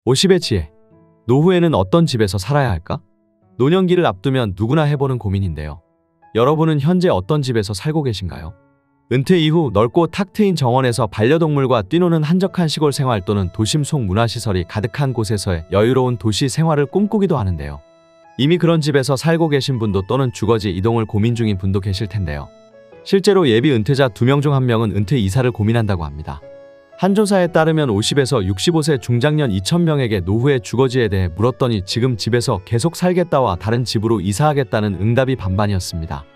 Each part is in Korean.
50의 지혜. 노후에는 어떤 집에서 살아야 할까? 노년기를 앞두면 누구나 해보는 고민인데요. 여러분은 현재 어떤 집에서 살고 계신가요? 은퇴 이후 넓고 탁 트인 정원에서 반려동물과 뛰노는 한적한 시골 생활 또는 도심 속 문화시설이 가득한 곳에서의 여유로운 도시 생활을 꿈꾸기도 하는데요. 이미 그런 집에서 살고 계신 분도 또는 주거지 이동을 고민 중인 분도 계실 텐데요. 실제로 예비 은퇴자 2명 중 1명은 은퇴 이사를 고민한다고 합니다. 한 조사에 따르면 50에서 65세 중장년 2,000명에게 노후의 주거지에 대해 물었더니 지금 집에서 계속 살겠다와 다른 집으로 이사하겠다는 응답이 반반이었습니다.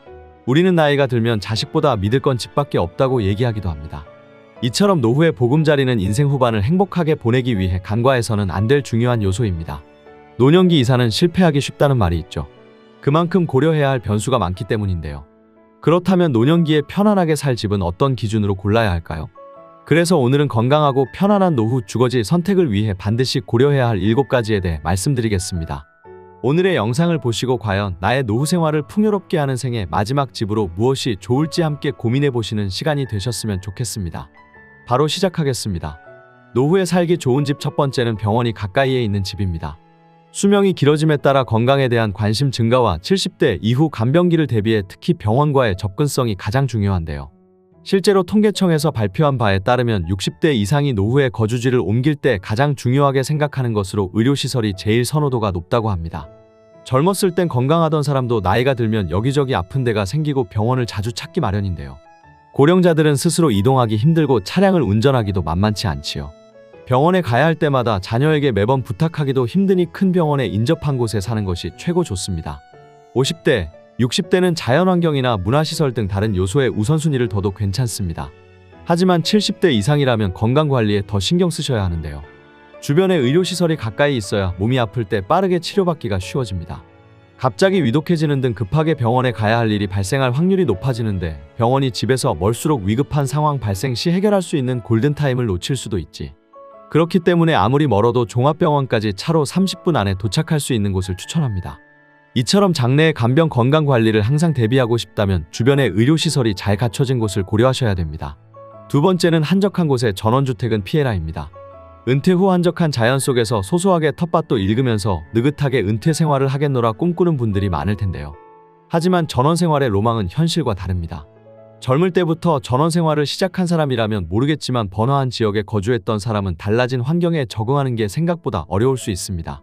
우리는 나이가 들면 자식보다 믿을 건 집밖에 없다고 얘기하기도 합니다. 이처럼 노후의 보금자리는 인생 후반을 행복하게 보내기 위해 간과해서는 안 될 중요한 요소입니다. 노년기 이사는 실패하기 쉽다는 말이 있죠. 그만큼 고려해야 할 변수가 많기 때문인데요. 그렇다면 노년기에 편안하게 살 집은 어떤 기준으로 골라야 할까요? 그래서 오늘은 건강하고 편안한 노후 주거지 선택을 위해 반드시 고려해야 할 7가지에 대해 말씀드리겠습니다. 오늘의 영상을 보시고 과연 나의 노후 생활을 풍요롭게 하는 생의 마지막 집으로 무엇이 좋을지 함께 고민해 보시는 시간이 되셨으면 좋겠습니다. 바로 시작하겠습니다. 노후에 살기 좋은 집 첫 번째는 병원이 가까이에 있는 집입니다. 수명이 길어짐에 따라 건강에 대한 관심 증가와 70대 이후 간병기를 대비해 특히 병원과의 접근성이 가장 중요한데요. 실제로 통계청에서 발표한 바에 따르면 60대 이상이 노후에 거주지를 옮길 때 가장 중요하게 생각하는 것으로 의료시설이 제일 선호도가 높다고 합니다. 젊었을 땐 건강하던 사람도 나이가 들면 여기저기 아픈 데가 생기고 병원을 자주 찾기 마련인데요. 고령자들은 스스로 이동하기 힘들고 차량을 운전하기도 만만치 않지요. 병원에 가야 할 때마다 자녀에게 매번 부탁하기도 힘드니 큰 병원에 인접한 곳에 사는 것이 최고 좋습니다. 50대, 60대는 자연환경이나 문화시설 등 다른 요소의 우선순위를 둬도 괜찮습니다. 하지만 70대 이상이라면 건강관리에 더 신경 쓰셔야 하는데요. 주변에 의료시설이 가까이 있어야 몸이 아플 때 빠르게 치료받기가 쉬워집니다. 갑자기 위독해지는 등 급하게 병원에 가야 할 일이 발생할 확률이 높아지는데 병원이 집에서 멀수록 위급한 상황 발생 시 해결할 수 있는 골든타임을 놓칠 수도 있지. 그렇기 때문에 아무리 멀어도 종합병원까지 차로 30분 안에 도착할 수 있는 곳을 추천합니다. 이처럼 장래의 간병 건강관리를 항상 대비하고 싶다면 주변에 의료시설이 잘 갖춰진 곳을 고려하셔야 됩니다. 두 번째는 한적한 곳의 전원주택은 피해라입니다. 은퇴 후 한적한 자연 속에서 소소하게 텃밭도 읽으면서 느긋하게 은퇴 생활을 하겠노라 꿈꾸는 분들이 많을 텐데요. 하지만 전원생활의 로망은 현실과 다릅니다. 젊을 때부터 전원생활을 시작한 사람이라면 모르겠지만 번화한 지역에 거주했던 사람은 달라진 환경에 적응하는 게 생각보다 어려울 수 있습니다.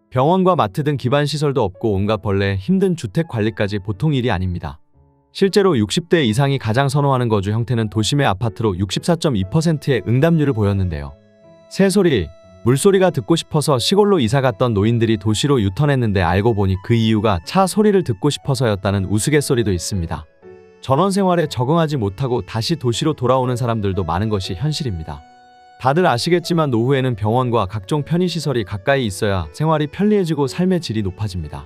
병원과 마트 등 기반 시설도 없고 온갖 벌레, 힘든 주택 관리까지 보통 일이 아닙니다. 실제로 60대 이상이 가장 선호하는 거주 형태는 도심의 아파트로 64.2%의 응답률을 보였는데요. 새소리, 물소리가 듣고 싶어서 시골로 이사 갔던 노인들이 도시로 유턴했는데 알고 보니 그 이유가 차 소리를 듣고 싶어서였다는 우스갯소리도 있습니다. 전원생활에 적응하지 못하고 다시 도시로 돌아오는 사람들도 많은 것이 현실입니다. 다들 아시겠지만 노후에는 병원과 각종 편의시설이 가까이 있어야 생활이 편리해지고 삶의 질이 높아집니다.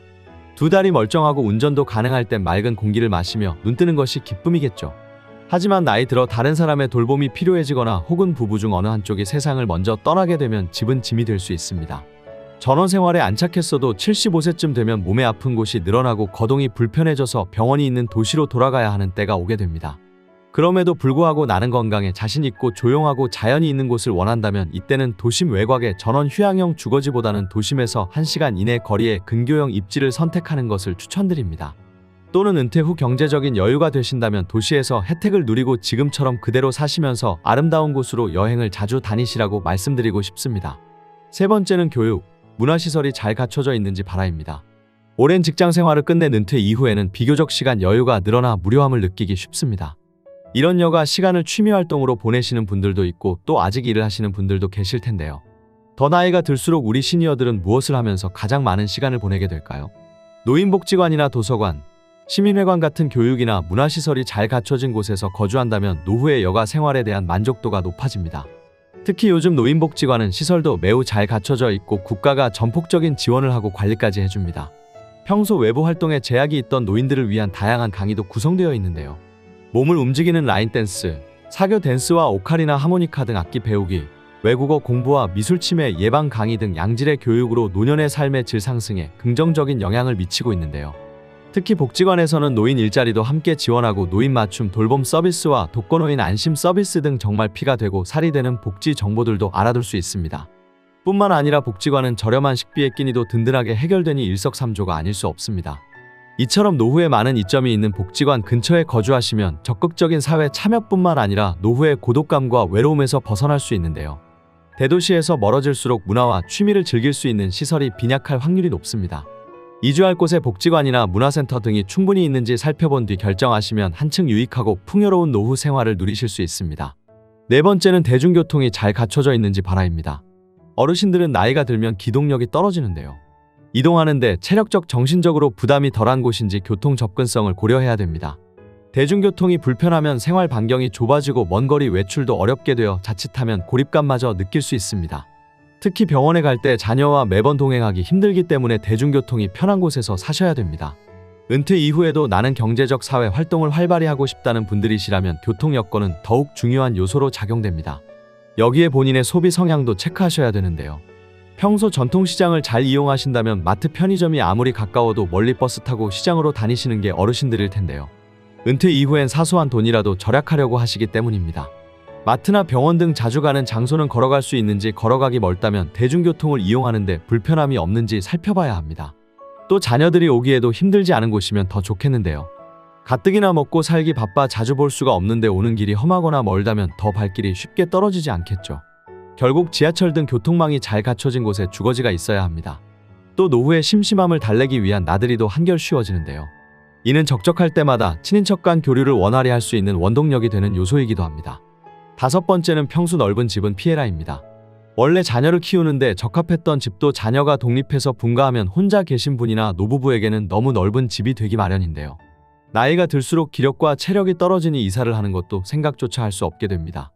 두 다리 멀쩡하고 운전도 가능할 땐 맑은 공기를 마시며 눈 뜨는 것이 기쁨이겠죠. 하지만 나이 들어 다른 사람의 돌봄이 필요해지거나 혹은 부부 중 어느 한쪽이 세상을 먼저 떠나게 되면 집은 짐이 될 수 있습니다. 전원생활에 안착했어도 75세쯤 되면 몸에 아픈 곳이 늘어나고 거동이 불편해져서 병원이 있는 도시로 돌아가야 하는 때가 오게 됩니다. 그럼에도 불구하고 나는 건강에 자신 있고 조용하고 자연이 있는 곳을 원한다면 이때는 도심 외곽의 전원 휴양형 주거지보다는 도심에서 1시간 이내 거리의 근교형 입지를 선택하는 것을 추천드립니다. 또는 은퇴 후 경제적인 여유가 되신다면 도시에서 혜택을 누리고 지금처럼 그대로 사시면서 아름다운 곳으로 여행을 자주 다니시라고 말씀드리고 싶습니다. 세 번째는 교육, 문화시설이 잘 갖춰져 있는지 바라입니다. 오랜 직장 생활을 끝낸 은퇴 이후에는 비교적 시간 여유가 늘어나 무료함을 느끼기 쉽습니다. 이런 여가 시간을 취미활동으로 보내시는 분들도 있고 또 아직 일을 하시는 분들도 계실 텐데요. 더 나이가 들수록 우리 시니어들은 무엇을 하면서 가장 많은 시간을 보내게 될까요? 노인복지관이나 도서관, 시민회관 같은 교육이나 문화시설이 잘 갖춰진 곳에서 거주한다면 노후의 여가 생활에 대한 만족도가 높아집니다. 특히 요즘 노인복지관은 시설도 매우 잘 갖춰져 있고 국가가 전폭적인 지원을 하고 관리까지 해줍니다. 평소 외부 활동에 제약이 있던 노인들을 위한 다양한 강의도 구성되어 있는데요. 몸을 움직이는 라인댄스, 사교 댄스와 오카리나 하모니카 등 악기 배우기, 외국어 공부와 미술 침해 예방 강의 등 양질의 교육으로 노년의 삶의 질 상승에 긍정적인 영향을 미치고 있는데요. 특히 복지관에서는 노인 일자리도 함께 지원하고 노인 맞춤 돌봄 서비스와 독거노인 안심 서비스 등 정말 피가 되고 살이 되는 복지 정보들도 알아둘 수 있습니다. 뿐만 아니라 복지관은 저렴한 식비에 끼니도 든든하게 해결되니 일석삼조가 아닐 수 없습니다. 이처럼 노후에 많은 이점이 있는 복지관 근처에 거주하시면 적극적인 사회 참여뿐만 아니라 노후의 고독감과 외로움에서 벗어날 수 있는데요. 대도시에서 멀어질수록 문화와 취미를 즐길 수 있는 시설이 빈약할 확률이 높습니다. 이주할 곳에 복지관이나 문화센터 등이 충분히 있는지 살펴본 뒤 결정하시면 한층 유익하고 풍요로운 노후 생활을 누리실 수 있습니다. 네 번째는 대중교통이 잘 갖춰져 있는지 바라입니다. 어르신들은 나이가 들면 기동력이 떨어지는데요. 이동하는데 체력적, 정신적으로 부담이 덜한 곳인지 교통 접근성을 고려해야 됩니다. 대중교통이 불편하면 생활 반경이 좁아지고 먼 거리 외출도 어렵게 되어 자칫하면 고립감마저 느낄 수 있습니다. 특히 병원에 갈 때 자녀와 매번 동행하기 힘들기 때문에 대중교통이 편한 곳에서 사셔야 됩니다. 은퇴 이후에도 나는 경제적 사회 활동을 활발히 하고 싶다는 분들이시라면 교통 여건은 더욱 중요한 요소로 작용됩니다. 여기에 본인의 소비 성향도 체크하셔야 되는데요. 평소 전통시장을 잘 이용하신다면 마트, 편의점이 아무리 가까워도 멀리 버스 타고 시장으로 다니시는 게 어르신들일 텐데요. 은퇴 이후엔 사소한 돈이라도 절약하려고 하시기 때문입니다. 마트나 병원 등 자주 가는 장소는 걸어갈 수 있는지, 걸어가기 멀다면 대중교통을 이용하는데 불편함이 없는지 살펴봐야 합니다. 또 자녀들이 오기에도 힘들지 않은 곳이면 더 좋겠는데요. 가뜩이나 먹고 살기 바빠 자주 볼 수가 없는데 오는 길이 험하거나 멀다면 더 발길이 쉽게 떨어지지 않겠죠. 결국 지하철 등 교통망이 잘 갖춰진 곳에 주거지가 있어야 합니다. 또 노후의 심심함을 달래기 위한 나들이도 한결 쉬워지는데요. 이는 적적할 때마다 친인척 간 교류를 원활히 할 수 있는 원동력이 되는 요소이기도 합니다. 다섯 번째는 평수 넓은 집은 피해라입니다. 원래 자녀를 키우는데 적합했던 집도 자녀가 독립해서 분가하면 혼자 계신 분이나 노부부에게는 너무 넓은 집이 되기 마련인데요. 나이가 들수록 기력과 체력이 떨어지니 이사를 하는 것도 생각조차 할 수 없게 됩니다.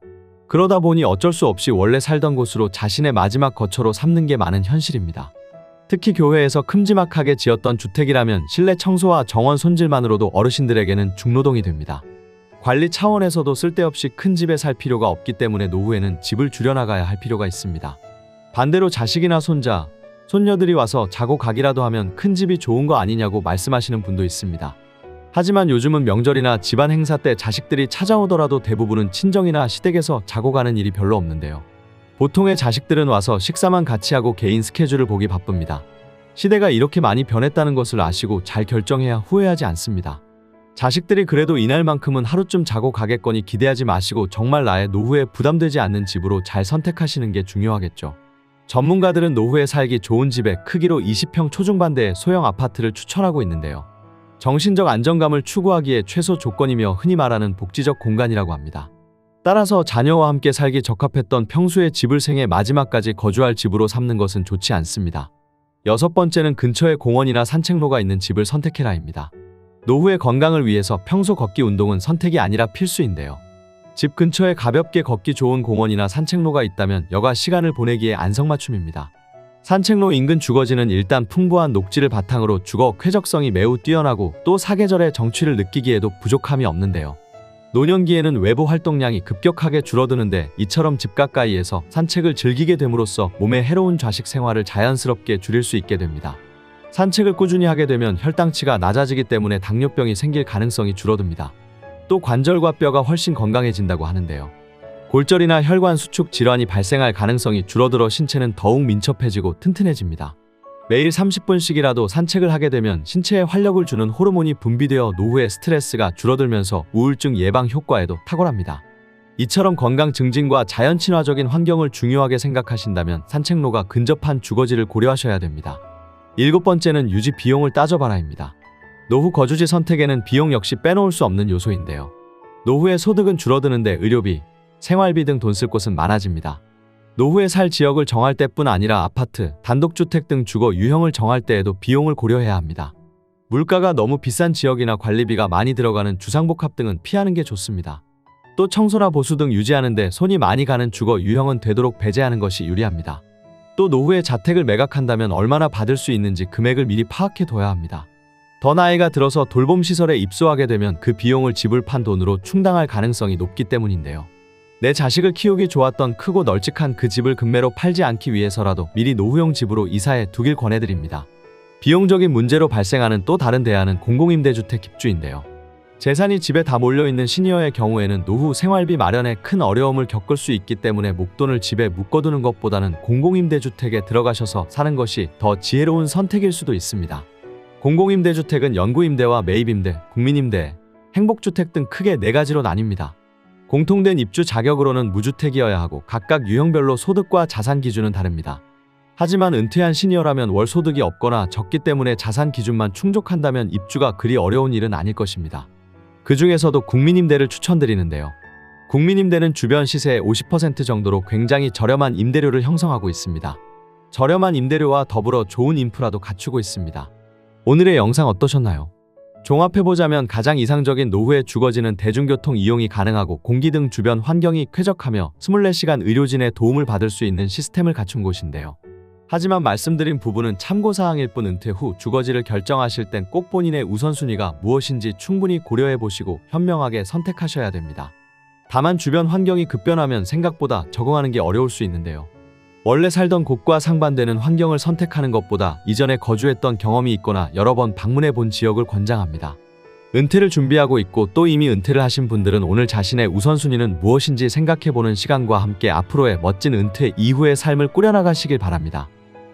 그러다 보니 어쩔 수 없이 원래 살던 곳으로 자신의 마지막 거처로 삼는 게 많은 현실입니다. 특히 교회에서 큼지막하게 지었던 주택이라면 실내 청소와 정원 손질만으로도 어르신들에게는 중노동이 됩니다. 관리 차원에서도 쓸데없이 큰 집에 살 필요가 없기 때문에 노후에는 집을 줄여나가야 할 필요가 있습니다. 반대로 자식이나 손자, 손녀들이 와서 자고 가기라도 하면 큰 집이 좋은 거 아니냐고 말씀하시는 분도 있습니다. 하지만 요즘은 명절이나 집안 행사 때 자식들이 찾아오더라도 대부분은 친정이나 시댁에서 자고 가는 일이 별로 없는데요. 보통의 자식들은 와서 식사만 같이 하고 개인 스케줄을 보기 바쁩니다. 시대가 이렇게 많이 변했다는 것을 아시고 잘 결정해야 후회하지 않습니다. 자식들이 그래도 이날만큼은 하루쯤 자고 가겠거니 기대하지 마시고 정말 나의 노후에 부담되지 않는 집으로 잘 선택하시는 게 중요하겠죠. 전문가들은 노후에 살기 좋은 집의 크기로 20평 초중반대의 소형 아파트를 추천하고 있는데요. 정신적 안정감을 추구하기에 최소 조건이며 흔히 말하는 복지적 공간이라고 합니다. 따라서 자녀와 함께 살기 적합했던 평수의 집을 생애 마지막까지 거주할 집으로 삼는 것은 좋지 않습니다. 여섯 번째는 근처에 공원이나 산책로가 있는 집을 선택해라입니다. 노후의 건강을 위해서 평소 걷기 운동은 선택이 아니라 필수인데요. 집 근처에 가볍게 걷기 좋은 공원이나 산책로가 있다면 여가 시간을 보내기에 안성맞춤입니다. 산책로 인근 주거지는 일단 풍부한 녹지를 바탕으로 주거 쾌적성이 매우 뛰어나고 또 사계절의 정취를 느끼기에도 부족함이 없는데요. 노년기에는 외부 활동량이 급격하게 줄어드는데 이처럼 집 가까이에서 산책을 즐기게 됨으로써 몸에 해로운 좌식 생활을 자연스럽게 줄일 수 있게 됩니다. 산책을 꾸준히 하게 되면 혈당치가 낮아지기 때문에 당뇨병이 생길 가능성이 줄어듭니다. 또 관절과 뼈가 훨씬 건강해진다고 하는데요. 골절이나 혈관 수축 질환이 발생할 가능성이 줄어들어 신체는 더욱 민첩해지고 튼튼해집니다. 매일 30분씩이라도 산책을 하게 되면 신체에 활력을 주는 호르몬이 분비되어 노후의 스트레스가 줄어들면서 우울증 예방 효과에도 탁월합니다. 이처럼 건강 증진과 자연 친화적인 환경을 중요하게 생각하신다면 산책로가 근접한 주거지를 고려하셔야 됩니다. 일곱 번째는 유지 비용을 따져봐라입니다. 노후 거주지 선택에는 비용 역시 빼놓을 수 없는 요소인데요. 노후의 소득은 줄어드는데 의료비, 생활비 등 돈 쓸 곳은 많아집니다. 노후에 살 지역을 정할 때뿐 아니라 아파트, 단독주택 등 주거 유형을 정할 때에도 비용을 고려해야 합니다. 물가가 너무 비싼 지역이나 관리비가 많이 들어가는 주상복합 등은 피하는 게 좋습니다. 또 청소나 보수 등 유지하는데 손이 많이 가는 주거 유형은 되도록 배제하는 것이 유리합니다. 또 노후에 자택을 매각한다면 얼마나 받을 수 있는지 금액을 미리 파악해 둬야 합니다. 더 나이가 들어서 돌봄시설에 입소하게 되면 그 비용을 집을 판 돈으로 충당할 가능성이 높기 때문인데요. 내 자식을 키우기 좋았던 크고 널찍한 그 집을 금매로 팔지 않기 위해서라도 미리 노후용 집으로 이사해 두길 권해드립니다. 비용적인 문제로 발생하는 또 다른 대안은 공공임대주택 입주인데요. 재산이 집에 다 몰려있는 시니어의 경우에는 노후 생활비 마련에 큰 어려움을 겪을 수 있기 때문에 목돈을 집에 묶어두는 것보다는 공공임대주택에 들어가셔서 사는 것이 더 지혜로운 선택일 수도 있습니다. 공공임대주택은 연구임대와 매입임대, 국민임대, 행복주택 등 크게 4가지로 나뉩니다. 공통된 입주 자격으로는 무주택이어야 하고 각각 유형별로 소득과 자산 기준은 다릅니다. 하지만 은퇴한 시니어라면 월 소득이 없거나 적기 때문에 자산 기준만 충족한다면 입주가 그리 어려운 일은 아닐 것입니다. 그 중에서도 국민임대를 추천드리는데요. 국민임대는 주변 시세의 50% 정도로 굉장히 저렴한 임대료를 형성하고 있습니다. 저렴한 임대료와 더불어 좋은 인프라도 갖추고 있습니다. 오늘의 영상 어떠셨나요? 종합해보자면 가장 이상적인 노후에 주거지는 대중교통 이용이 가능하고 공기 등 주변 환경이 쾌적하며 24시간 의료진의 도움을 받을 수 있는 시스템을 갖춘 곳인데요. 하지만 말씀드린 부분은 참고사항일 뿐 은퇴 후 주거지를 결정하실 땐 꼭 본인의 우선순위가 무엇인지 충분히 고려해보시고 현명하게 선택하셔야 됩니다. 다만 주변 환경이 급변하면 생각보다 적응하는 게 어려울 수 있는데요. 원래 살던 곳과 상반되는 환경을 선택하는 것보다 이전에 거주했던 경험이 있거나 여러 번 방문해 본 지역을 권장합니다. 은퇴를 준비하고 있고 또 이미 은퇴를 하신 분들은 오늘 자신의 우선순위는 무엇인지 생각해보는 시간과 함께 앞으로의 멋진 은퇴 이후의 삶을 꾸려나가시길 바랍니다.